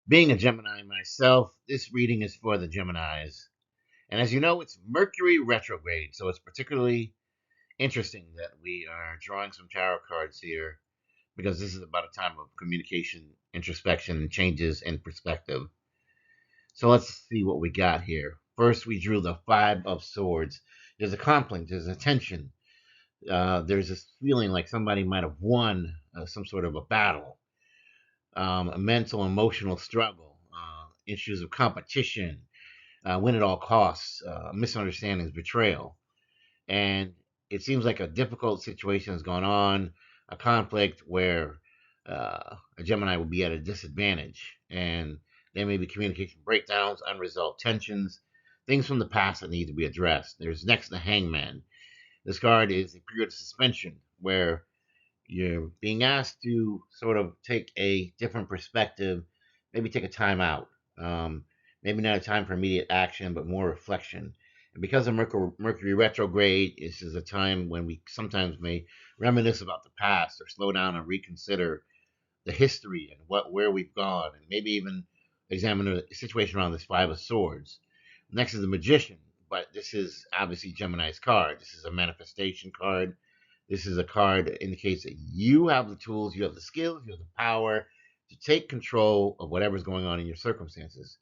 Being a Gemini myself, this reading is for the Geminis. And as you know, it's Mercury retrograde, so it's particularly interesting that we are drawing some tarot cards here because this is about a time of communication, introspection, and changes in perspective. So let's see what we got here. First, we drew the Five of Swords. There's a conflict, there's a tension, there's this feeling like somebody might have won some sort of a battle, a mental, emotional struggle, issues of competition, win at all costs, misunderstandings, betrayal. And it seems like a difficult situation has gone on, a conflict where a Gemini will be at a disadvantage. And there may be communication breakdowns, unresolved tensions, things from the past that need to be addressed. There's next the Hangman. This card is a period of suspension where you're being asked to sort of take a different perspective, maybe take a time out. Um, Maybe not a time for immediate action, but more reflection. And because of Mercury retrograde, this is a time when we sometimes may reminisce about the past or slow down and reconsider the history and where we've gone, and maybe even examine the situation around this Five of Swords. Next is the Magician, but this is obviously Gemini's card. This is a manifestation card. This is a card that indicates that you have the tools, you have the skills, you have the power to take control of whatever's going on in your circumstances.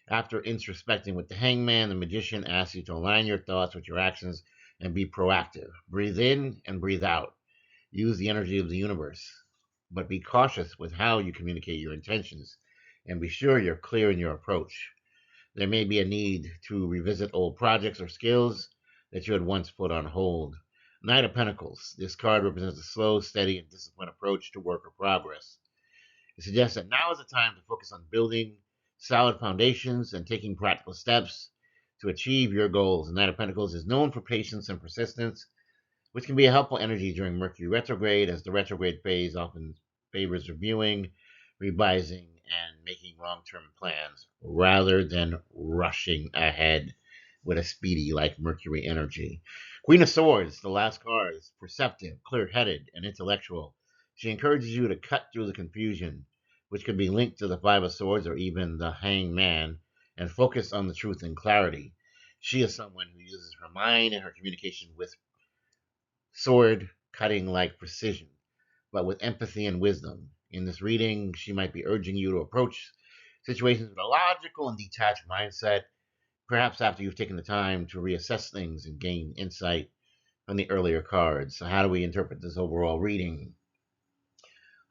After introspecting with the Hangman, the Magician asks you to align your thoughts with your actions and be proactive. Breathe in and breathe out. Use the energy of the universe, but be cautious with how you communicate your intentions and be sure you're clear in your approach. There may be a need to revisit old projects or skills that you had once put on hold. Knight of Pentacles. This card represents a slow, steady, and disciplined approach to work or progress. It suggests that now is the time to focus on building solid foundations and taking practical steps to achieve your goals. The Knight of Pentacles is known for patience and persistence, which can be a helpful energy during Mercury retrograde, as the retrograde phase often favors reviewing, revising, and making long term plans rather than rushing ahead with a speedy like Mercury energy. Queen of Swords, the last card, is perceptive, clear headed, and intellectual. She encourages you to cut through the confusion, which could be linked to the Five of Swords or even the Hanged Man, and focus on the truth and clarity. She is someone who uses her mind and her communication with sword cutting like precision, but with empathy and wisdom. In this reading, she might be urging you to approach situations with a logical and detached mindset, perhaps after you've taken the time to reassess things and gain insight from the earlier cards. So, how do we interpret this overall reading?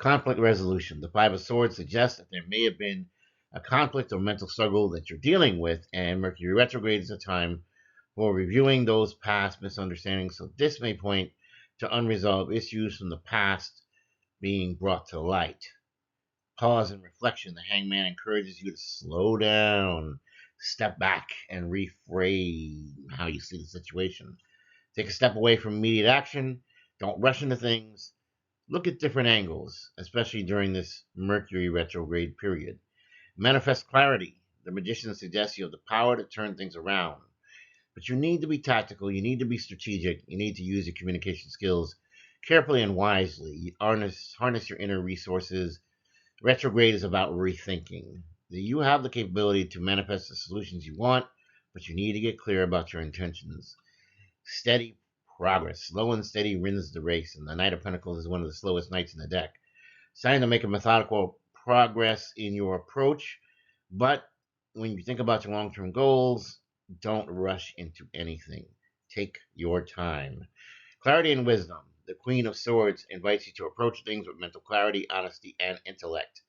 Conflict resolution. The Five of Swords suggests that there may have been a conflict or mental struggle that you're dealing with, and Mercury retrograde is a time for reviewing those past misunderstandings. So this may point to unresolved issues from the past being brought to light. Pause and reflection. The Hangman encourages you to slow down, step back, and reframe how you see the situation. Take a step away from immediate action. Don't rush into things. Look at different angles, especially during this Mercury retrograde period. Manifest clarity. The magician suggests you have the power to turn things around. But you need to be tactical, you need to be strategic, you need to use your communication skills carefully and wisely. You harness your inner resources. Retrograde is about rethinking. You have the capability to manifest the solutions you want, but you need to get clear about your intentions. Steady progress. Slow and steady wins the race, and the Knight of Pentacles is one of the slowest knights in the deck. It's time to make a methodical progress in your approach, but when you think about your long term goals, don't rush into anything. Take your time. Clarity and wisdom. The Queen of Swords invites you to approach things with mental clarity, honesty, and intellect.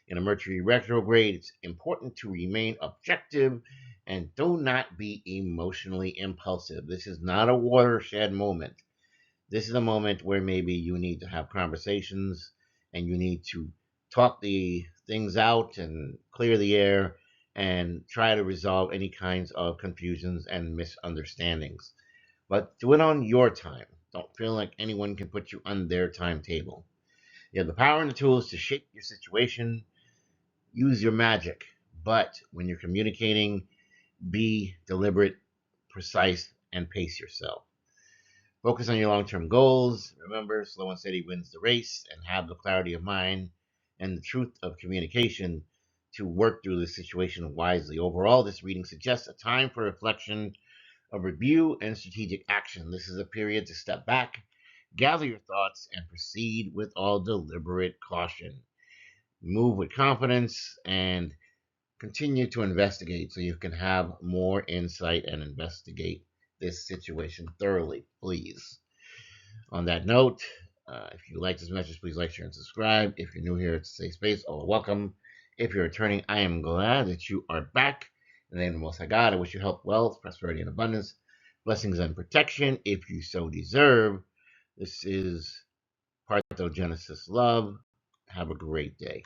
In a Mercury retrograde, it's important to remain objective and do not be emotionally impulsive. This is not a watershed moment. This is a moment where maybe you need to have conversations and you need to talk the things out and clear the air and try to resolve any kinds of confusions and misunderstandings. But do it on your time. Don't feel like anyone can put you on their timetable. You have the power and the tools to shape your situation. Use your magic. But when you're communicating, be deliberate, precise, and pace yourself. Focus on your long term goals. Remember, slow and steady wins the race, and have the clarity of mind and the truth of communication to work through this situation wisely. Overall, this reading suggests a time for reflection, a review, and strategic action. This is a period to step back, gather your thoughts, and proceed with all deliberate caution. Move with confidence and continue to investigate so you can have more insight and investigate this situation thoroughly, please. On that note, if you like this message, please like, share, and subscribe. If you're new here, it's a safe space. Oh, welcome. If you're returning, I am glad that you are back. In the name of the Most High God, I wish you health, wealth, prosperity, and abundance, blessings and protection, if you so deserve. This is Parthenogenesis Love. Have a great day.